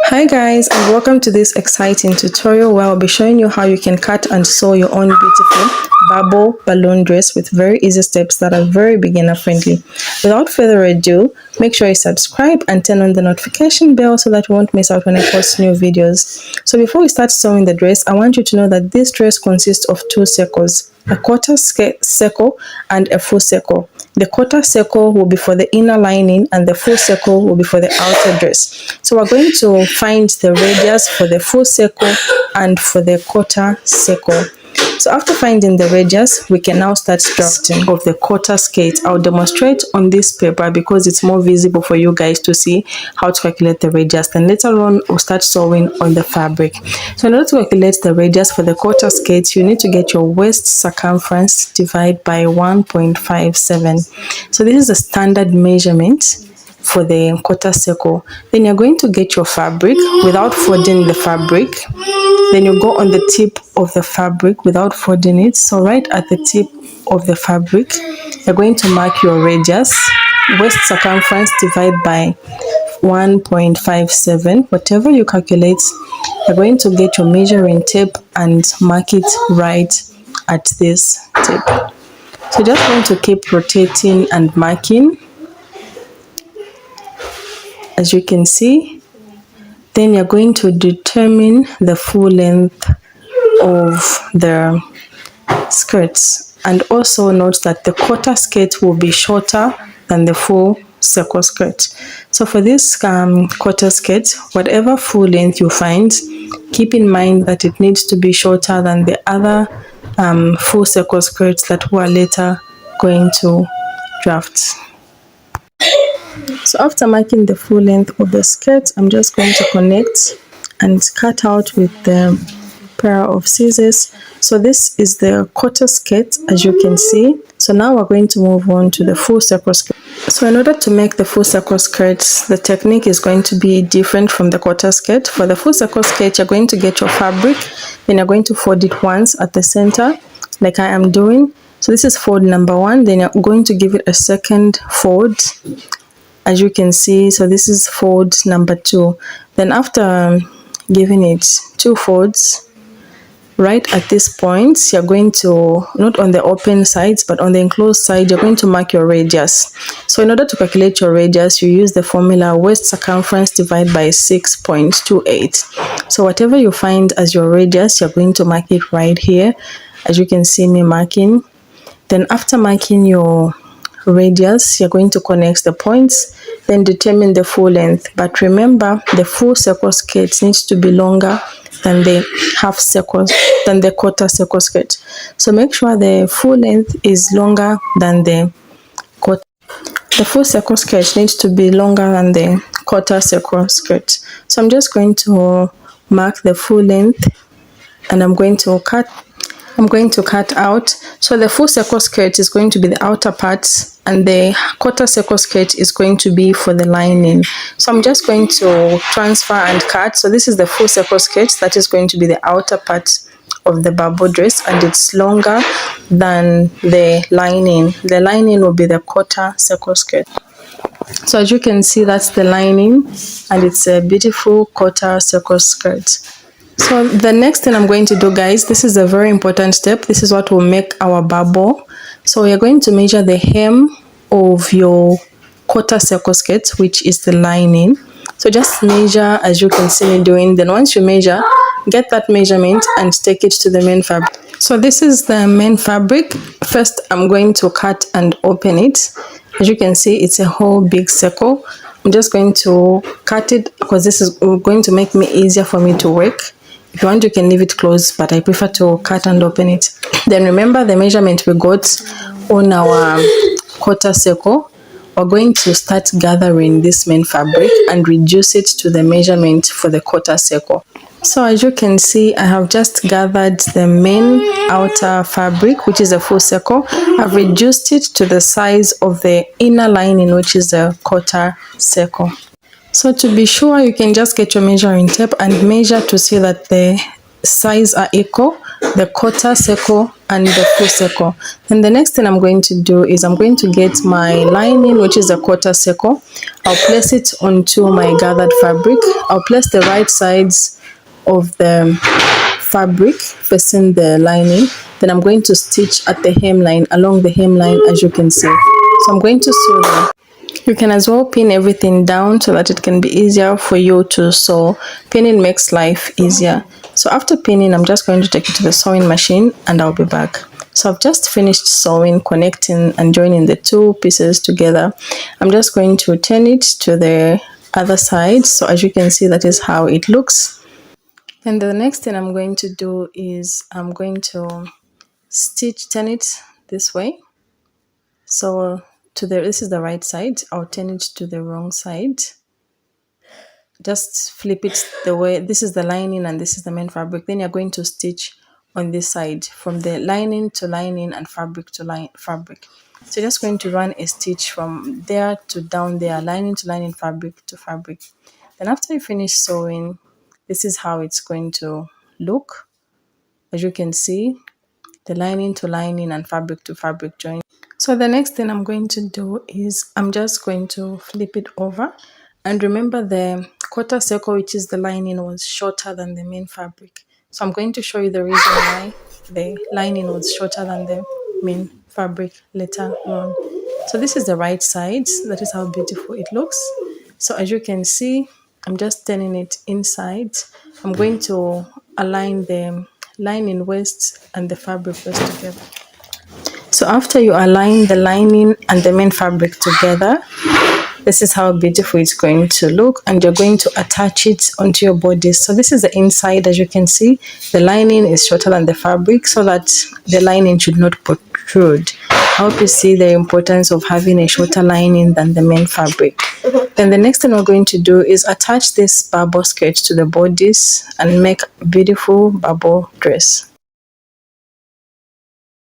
Hi guys, and welcome to this exciting tutorial where I'll be showing you how you can cut and sew your own beautiful bubble balloon dress with very easy steps that are very beginner friendly. Without further ado, make sure you subscribe and turn on the notification bell so that you won't miss out when I post new videos. So before we start sewing the dress, I want you to know that this dress consists of two circles, a quarter circle and a full circle. The quarter circle will be for the inner lining and the full circle will be for the outer dress. So we're going to find the radius for the full circle and for the quarter circle. So after finding the radius, we can now start drafting of the quarter skirt. I'll demonstrate on this paper because it's more visible for you guys to see how to calculate the radius. Then later on, we'll start sewing on the fabric. So in order to calculate the radius for the quarter skirt, you need to get your waist circumference divided by 1.57. So this is a standard measurement for the quarter circle. Then you're going to get your fabric without folding the fabric. Then you go on the tip of the fabric without folding it. So right at the tip of the fabric, you're going to mark your radius, waist circumference divided by 1.57. Whatever you calculate, you're going to get your measuring tape and mark it right at this tip. So just going to keep rotating and marking, as you can see. Then you're going to determine the full length of the skirts, and also note that the quarter skirt will be shorter than the full circle skirt. So for this quarter skirt, whatever full length you find, keep in mind that it needs to be shorter than the other full circle skirts that we are later going to draft. So after marking the full length of the skirt, I'm just going to connect and cut out with the pair of scissors. So this is the quarter skirt, as you can see. So now we're going to move on to the full circle skirt. So in order to make the full circle skirt, the technique is going to be different from the quarter skirt. For the full circle skirt, you're going to get your fabric, then you're going to fold it once at the center, like I am doing. So this is fold number 1. Then you're going to give it a second fold, as you can see. So this is fold number 2. Then after giving it 2 folds, right at this point, you're going to, not on the open sides but on the enclosed side, you're going to mark your radius. So in order to calculate your radius, you use the formula waist circumference divided by 6.28. So whatever you find as your radius, you're going to mark it right here, as you can see me marking. Then after marking your radius, you're going to connect the points, then determine the full length. But remember, the full circle skirt needs to be longer than the half circle, than the quarter circle skirt. So make sure the full length is longer than the quarter. The full circle skirt needs to be longer than the quarter circle skirt. So I'm just going to mark the full length and I'm going to cut out. So the full circle skirt is going to be the outer part and the quarter circle skirt is going to be for the lining. So I'm just going to transfer and cut. So this is the full circle skirt that is going to be the outer part of the bubble dress, and it's longer than the lining. The lining will be the quarter circle skirt. So as you can see, that's the lining and it's a beautiful quarter circle skirt. So the next thing I'm going to do, guys, this is a very important step. This is what will make our bubble. So you're going to measure the hem of your quarter circle skirt, which is the lining. So just measure as you can see me doing. Then once you measure, get that measurement and take it to the main fabric. So this is the main fabric. First, I'm going to cut and open it. As you can see, it's a whole big circle. I'm just going to cut it because this is going to make me easier for me to work. If you want, you can leave it closed, but I prefer to cut and open it. Then remember the measurement we got on our quarter circle. We're going to start gathering this main fabric and reduce it to the measurement for the quarter circle. So as you can see, I have just gathered the main outer fabric, which is a full circle. I've reduced it to the size of the inner lining, which is a quarter circle. So to be sure, you can just get your measuring tape and measure to see that the size are equal. The quarter circle and the full circle. Then the next thing I'm going to do is I'm going to get my lining, which is a quarter circle. I'll place it onto my gathered fabric. I'll place the right sides of the fabric facing the lining. Then I'm going to stitch at the hemline, along the hemline, as you can see. So I'm going to sew them. You can as well pin everything down so that it can be easier for you to sew. Pinning makes life easier. So after pinning, I'm just going to take it to the sewing machine and I'll be back. So I've just finished sewing, connecting and joining the two pieces together. I'm just going to turn it to the other side. So as you can see, that is how it looks. And the next thing I'm going to do is I'm going to turn it this way. So this is the right side. I'll turn it to the wrong side. Just flip it the way, this is the lining and this is the main fabric. Then you're going to stitch on this side from the lining to lining and fabric to fabric. So you're just going to run a stitch from there to down there, lining to lining, fabric to fabric. Then after you finish sewing, this is how it's going to look. As you can see, the lining to lining and fabric to fabric join. So the next thing I'm going to do is I'm just going to flip it over, and remember the quarter circle, which is the lining, was shorter than the main fabric. So I'm going to show you the reason why the lining was shorter than the main fabric later on. So this is the right side. That is how beautiful it looks. So as you can see, I'm just turning it inside. I'm going to align the lining waist and the fabric waist together. So after you align the lining and the main fabric together, this is how beautiful it's going to look, and you're going to attach it onto your body. So this is the inside. As you can see, the lining is shorter than the fabric so that the lining should not protrude. I hope you see the importance of having a shorter lining than the main fabric. Then the next thing we're going to do is attach this bubble skirt to the bodice and make a beautiful bubble dress.